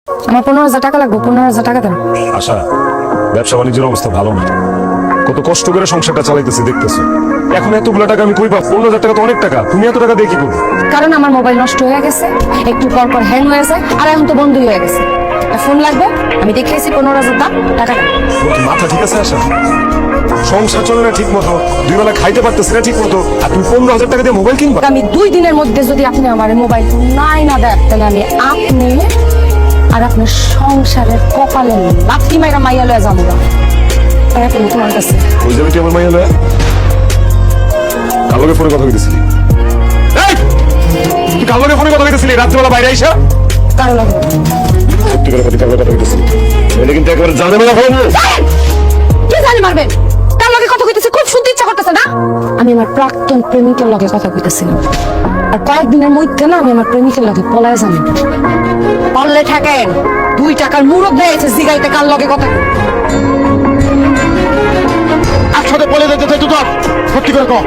আমার 15,000 টাকা লাগবে, 15,000 টাকা দেন। আশা, ব্যবসা বাণিজ্যের অবস্থা ভালো না, কত কষ্ট করে সংসারটা চালাইতেছি দেখতেছো। এখন এতগুলো টাকা আমি কই পাবো? 15,000 টাকা তো অনেক টাকা, তুমি এত টাকা দিয়ে কি করবে? কারণ আমার মোবাইল নষ্ট হয়ে গেছে, একটু পর পর হ্যাং হয়ে যায়, আর এখন তো বন্ধই হয়ে গেছে। ফোন লাগবে, আমি দেখিয়েছি 15,000 দাম, টাকা দেন। তোমার কি মাথা ঠিক আছে আশা? সংসার চলে না ঠিক মতো, দুই বেলা খাইতে পারতেছি না ঠিক মতো, আর তুমি 15,000 টাকা দিয়ে মোবাইল কিনবা? আমি 2 দিনের মধ্যে যদি আপনি আমার মোবাইল নাই না দেন, তাহলে আমি আপনি আর আপনার সংসারের কপালে লাথি মাইরা মাইয়া লয়ে যাবো না। এখন তোমার কাছে ওই যাবে তুই আমার মাইয়া লয়া? কালকে ফোনে কথা কইতেছিলি? এই তুই কালকে ফোনে কথা কইতেছিলি রাত্রিবেলা বাইরে আইসা? কারো লাগবে সত্যি করে কালকে কথা কইতেছিলি? এটা কিন্তু একবার জানে মেলা ফোন। কি জানি মারবেন? কার লগে কথা কইতেছি খুব শুনতে ইচ্ছা করতেছে না? আমি আমার প্রাক্তন প্রেমিকের লগে কথা কইতেছিলাম, আর কয়েকদিনের মধ্যে না আমি আমার প্রেমিকের লগে পলায় যাবো। পারলে থাকেন 2 টাকার মুরব দিয়েছে জিগাইতে কার লগে কথা কই। একসাথে বলে দিতে চাই তো তোর সত্যি করে কর।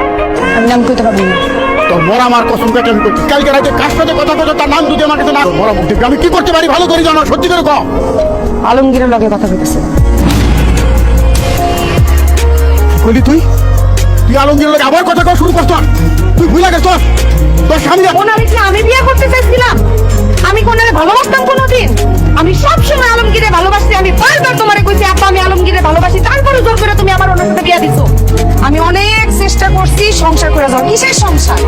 আমি নাম কইতে পারবো না। তোর মরা আমার কসম কেটে আমি করছি, কালকে রাতে কার সাথে কথা বলতো তার নাম যদি আমার কাছে না মরা মুখ দেখবি, আমি কি করতে পারি ভালো করে জানো, সত্যি করে কর। আলমগীরের লগে কথা কইতেছিলাম। কইলি তুই তুই আলমগীরের লোক আবার কথা কওয়া শুরু করছ? তুই ভুলে গেছ তোর স্বামী ওনারে কি আমি বিয়ে করতে চাইছিলাম? আমি কোনারে ভালোবাসতাম কোনোদিন? আমি সব সময় আলমগীরে ভালোবাসি। আমি বারবার তোমারে কইছি আব্বা আমি আলমগীরে ভালোবাসি, তারপরে জোর করে তুমি আমার ওনার সাথে বিয়ে দিছো। আমি অনেক চেষ্টা করছি সংসার করে যাওয়ার। কিসের সংসার?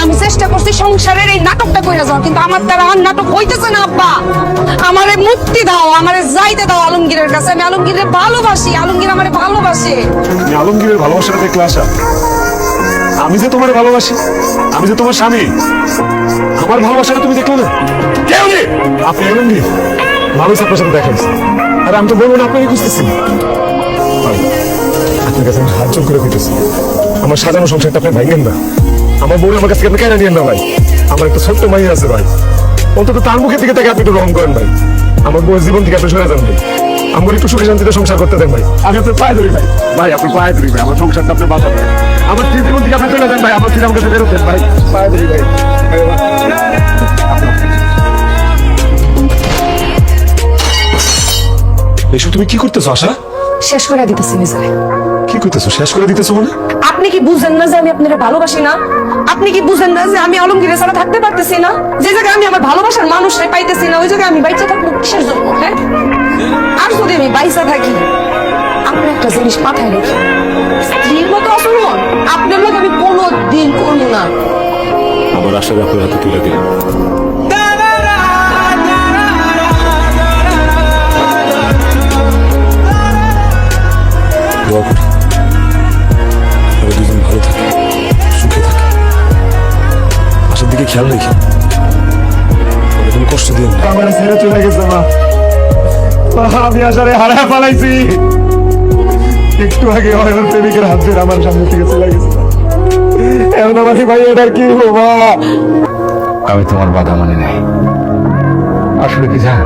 আমি চেষ্টা করছি সংসারের এই নাটকটা করে যাওয়ার, কিন্তু আমার দ্বারা আর নাটক হইতেছে না আব্বা। আমারে মুক্তি দাও, আমারে যাইতে দাও আলমগীরের কাছে। আমি আলমগীরে ভালোবাসি, আলমগীর আমারে ভালোবাসে। তুমি আলমগীরের ভালোবাসাটা দেখলে আশা? আমি যে তোমার ভালোবাসি, আমি যে তোমার স্বামী, আমার ভালোবাসাটা তুমি দেখলে না? কেউ নেই। আপনি আলমগীর মানুষ আপনার সাথে দেখা হয়েছে, আর আমি তো বলবো না আপনাকে খুঁজতেছি। আপনার কাছে আমি হাত জোর করে দিতেছি, আমার সাজানো সংসারটা আপনি ভাঙেন না। আমার বউ আমার কাছে আপনি কেন নিয়েন না ভাই? আমার একটা ছোট্ট মাইয়া আছে ভাই, অন্তত তার মুখের দিকে তাকে আপনি একটু রং করেন ভাই। আমার বউয়ের জীবন থেকে আপনি সরে যান ভাই, আমার একটু সুখে শান্তিতে সংসার করতে দেন ভাই। আমি আপনার পায়ে ধরি ভাই, ভাই আপনার পায়ে ধরি ভাই, আমার সংসারটা আপনি বাঁচান ভাই। আমার জীবন থেকে আপনি চলে যান ভাই, আমার আমার কাছে বেরোতেন ভাই, পায়ে ধরি ভাই। এসব তুমি কি করতেছো আশা? শেষ করে দিতেছি নিজেরে। কি করতেছো? শেষ করে দিতেছো মানে? আপনি কি বুঝেন না যে আমি আপনারে ভালোবাসি না? আপনি কি বুঝেন না যে আমি আলমগীরের ছাড়া থাকতে পারতেছি না? যে জায়গায় আমি আমার ভালোবাসার মানুষটাই পাইতেছি না, ওই জায়গায় আমি বাইচা থাকবো কিসের জন্য? হ্যাঁ, আর যদি আমি বাইচা থাকি, আপনি একটা জিনিস মাথায় রেখে স্ত্রীর মতো আচরণ আপনার লোক আমি কোনোদিন করবো না। আমার আশাকে আপনার হাতে তুলে দিন। দোয়া করি আমরা দুজন ভালো থাকি, সুখে থাকি। আশার দিকে খেয়াল রেখে ওকে কোনো কষ্ট দিও না। আমার ছেড়ে চলে গেছে মা, আমি আশারে হারায় পালাইছি। একটু আগে ওর প্রেমিকের হাত ধরে আমার সামনে থেকে চলে গেছে। এখন আমার ভাই এটার কি হলো মা? আমি তোমার বাধা মানি নাই। আসলে কি জান,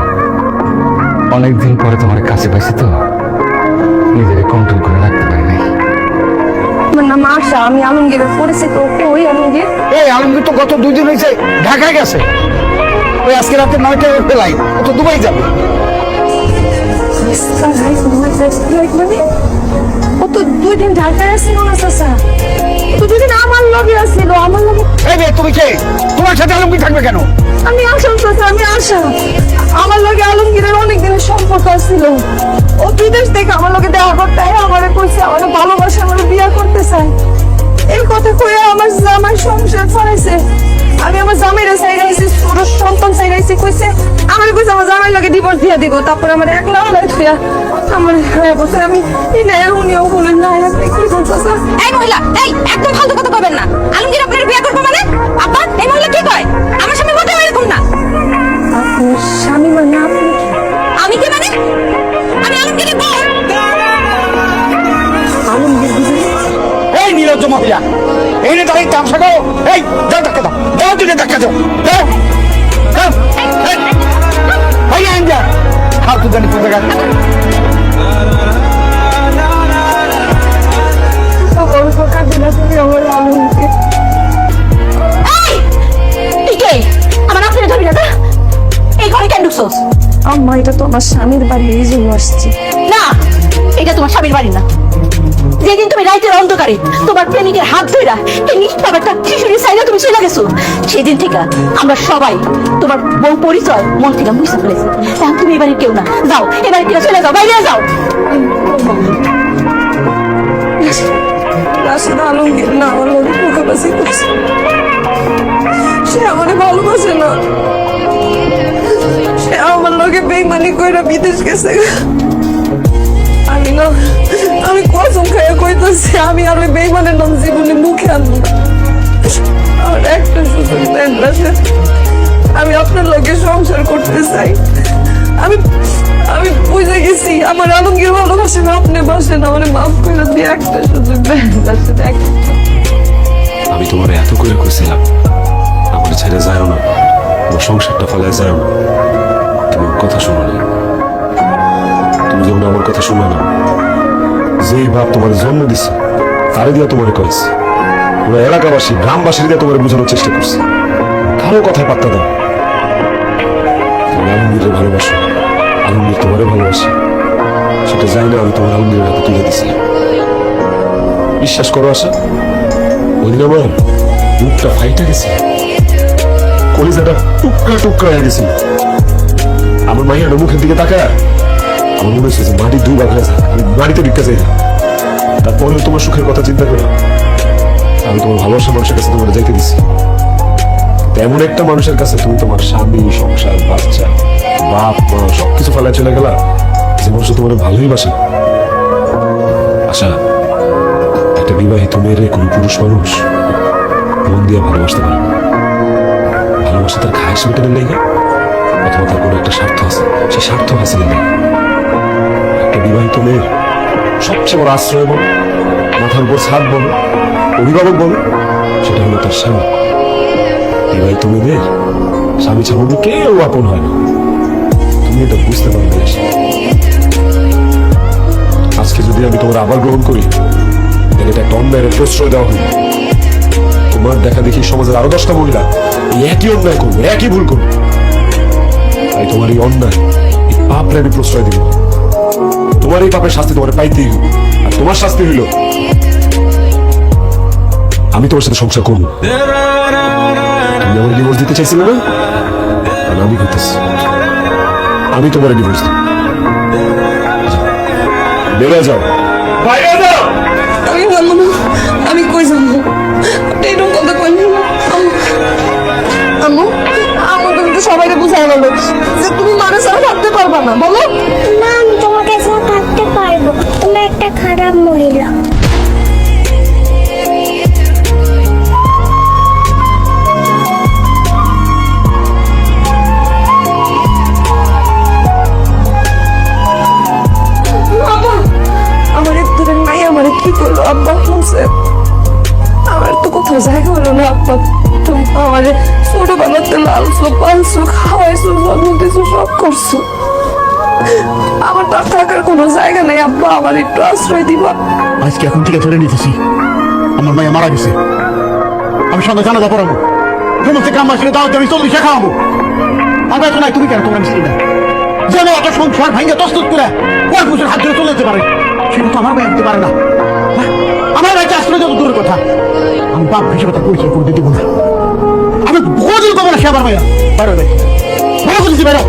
অনেকদিন পরে তোমার কাছে পাইছি তো নিজেকে কন্ট্রোল করে রাখতে পারি নাই। আমার নাম আশা, আমি আলমগীরের পরিচিত। ওই আলমগীর এই আলমগীর তো গত 2 দিন হয়েছে ঢাকায় গেছে, ওই আজকে রাতে 9টায় ওর ফেলাই, ও তো দুবাই যাবে। মানে ও তো 2 দিন ঢাকায় আসছিল না চাচা, তো 2 দিন আমার লগে আসছিল। আমার লগে এই মেয়ে তুমি কে? তোমার সাথে আলমগীর থাকবে কেন? আমি আশা চাচা, আমি আশা। আমার লগে আলমগীরের অনেক দিনের সম্পর্ক ছিল। ও বিদেশ থেকে আমার লগে দেখা করতে আমারে কইছে আমার ভালোবাসা, আমার বিয়ে করতে চায়। এই কথা কয়ে আমার জামাই সংসার ছড়াইছে। আমি আমার জামাইরে চাইরাইছি, ছোট সন্তান চাইরাইছি, কইছে আমার কইছে আমার জামাই লগে ডিভোর্স দিয়ে দিব। তারপর আমার একলা হলাই থুয়া আমার বলছে আমি এই না উনিও বলেন না। আপনি কি বলছেন? এই মহিলা, এই একদম ফালতু কথা কইবেন না। আলমগীর আপনার বিয়ে করবে মানে? আপা এই মহিলা কি কয়? আমার স্বামী মোটেও এরকম না। আপনার স্বামী মানে আপনি? আমি কি মানে? আমি আলমগীরের বউ। আলমগীর এই নীলজ্জ মহিলা, এই নে দাঁড়িয়ে তামসা করো। এই যাও ধাক্কা দাও, দাও তুই ধাক্কা দাও, দাও দাও। ভাই আইন যা খাও তুই জানি কোথায় গেছে। আমার আপনার ধরি না। এই ঘরে কেন ঢুকছোস? আম্মা এটা তো আমার স্বামীর বাড়ি, এই জন্য আসছি। না, এটা তোমার স্বামীর বাড়ি না। যেদিন তুমি রাইতের অন্ধকারে তোমার প্রেমিকের হাত ধইরা এই নিষ্পাপ একটা শিশুর সাইডে তুমি চলে গেছো, সেদিন থেকে আমরা সবাই তোমার বউ পরিচয় মন থেকে বুঝতে পেরেছি। এখন তুমি এবারে কেউ না, যাও এবারে থেকে চলে যাও, বাইরে যাও। রাশেদ আলমগীর না আমার লোকে ধোঁকাবাজি করছে। সে আমারে ভালোবাসে না, সে আমার লোকে বেইমানি কইরা বিদেশ গেছে। আমি কসম খাইয়া কইতাছি, আমি আর ওই বেইমানের নাম জীবনে মুখে আনবো না। আমার একটা সুযোগ দেন রাশেদ, আমি আপনার লোকে সংসার করতে চাই। আমি আমি বুঝে গেছি আমার আলমগীর ভালোবাসেন, আপনি বাসেন, আমার মাফ করে দিয়ে একটা সুযোগ দেন রাশেদ, একটা। আমি তোমার এত করে কইছিলাম আমার ছেড়ে যাও না, আমার সংসারটা ফেলায় যাও না, তুমি আমার কথা শোনো না। তুমি যখন আমার কথা শোনো না, যেই বাপ তোমার জন্ম দিচ্ছে তারে দিয়া তোমার কয়েছে, পুরো এলাকাবাসী গ্রামবাসীর দিয়ে তোমার বোঝানোর চেষ্টা করছে, কারো কথায় পাত্তা দাও। তুমি আলমগীরের ভালোবাসো, আলমগীর তোমারে ভালোবাসে, সেটা যাই না আমি তোমার আলমগীরের হাতে তুলে দিছিলাম। বিশ্বাস করো আশা, ওই দিন আমার বুকটা ফাইটা গেছে, কলিজাটা টুকরা টুকরা হয়ে গেছিল। আমার মাইয়ার মুখের দিকে তাকায় আমার মনে হচ্ছে যে মাটি দুবার হয়ে যায়, আমি মাটিতে ঢুকে যাই না। তারপরে তোমার সুখের কথা চিন্তা করে আমি তোমার ভালোবাসার মানুষের কাছে তোমার যাইতে দিছি। তেমন একটা মানুষের কাছে তুমি তোমার স্বামী, সংসার, বাচ্চা, বাপ মা সবকিছু ফেলায় চলে গেলা, যে মানুষ তোমার ভালোই বাসে। আশা, একটা বিবাহিত মেয়ের কোন পুরুষ মানুষ মন দিয়ে ভালোবাসতে পারে না। ভালোবাসা তার খায়স মেটানোর লেগে অথবা তার কোনো একটা স্বার্থ আছে, সেই স্বার্থ হাসিলের লেগে। একটা বিবাহিত মেয়ের সবচেয়ে বড় আশ্রয় বলো, মাথার উপর ছাদ বলো, অভিভাবক বলো, সেটা হলো তার স্বামী। বিবাহিত মেয়েদের স্বামী ছাড়া অন্য কেউ আপন হয় না, তুমি এটা বুঝতে পারবে। আজকে যদি আমি তোমার আবার গ্রহণ করি, তাহলে এটা একটা অন্যায়ের প্রশ্রয় দেওয়া হলো। তোমার দেখা দেখি সমাজের আরো 10টা মহিলা এই একই অন্যায় করবে, একই ভুল করবে। তাই তোমার এই অন্যায়, এই পাপরে আমি প্রশ্রয় দিব। তোমার এই পাপের শাস্তি তোমার পাইতেই হইল, আর তোমার শাস্তি হইল আমি তোমার সাথে সংসার করবো। তুমি আমার ডিভোর্স দিতে চাইছিলে না, আর আমি করতেছি, আমি তোমার ডিভোর্স দিব। বেড়ে যাও, বাইরে যাও। আমি জানবো না, আমি কই যাবো? আপনি এরকম কথা কইলেন না। আম্মু, আম্মু তুমি তো সবাইকে বুঝাই বলো যে তুমি মানুষ ছাড়া থাকতে পারবা না, বলো। না, আমি তোমার কাছে থাকতে পারবো, তুমি একটা খারাপ মহিলা। আব্বা, আমার একটু নাই, আমার কি করলো আব্বা? বলছে আমার তো কোথাও জায়গা হলো না আব্বা। তুমি তো আমার ছোটবেলাতে লালছো, পালছো, খাওয়াইছো, জন্ম দিয়েছো, সব করছো। আমার তো আর থাকার কোনো জায়গা নেই আব্বা, আমার একটু আশ্রয় দিবা। আজকে এখন থেকে ধরে নিতেছি আমার মাইয়া মারা গেছে, আমি সঙ্গে জানাজা পড়াবো, সমস্ত গ্রামবাসীকে দাওয়াত দিয়ে আমি 40 টাকা খাওয়াবো। আমার তো নাই, তুমি কেন তোমার মিস্ত্রি না যেন একটা সংসার ভাঙ্গে তস্তত করে কয়েক বছর হাত ধরে চলে যেতে পারে, সেটা তো আমার মাইয়া দিতে পারে না। হ্যাঁ? আমার ভাইকে আশ্রয় দেওয়া দূরের কথা, আমি বাপ হিসেবে তার পরিচয় করে দিতে বলবো। আমি বোঝাতে পারবো না সে আমার মাইয়া। বাইরে বাইরে বলেছি বাইরে।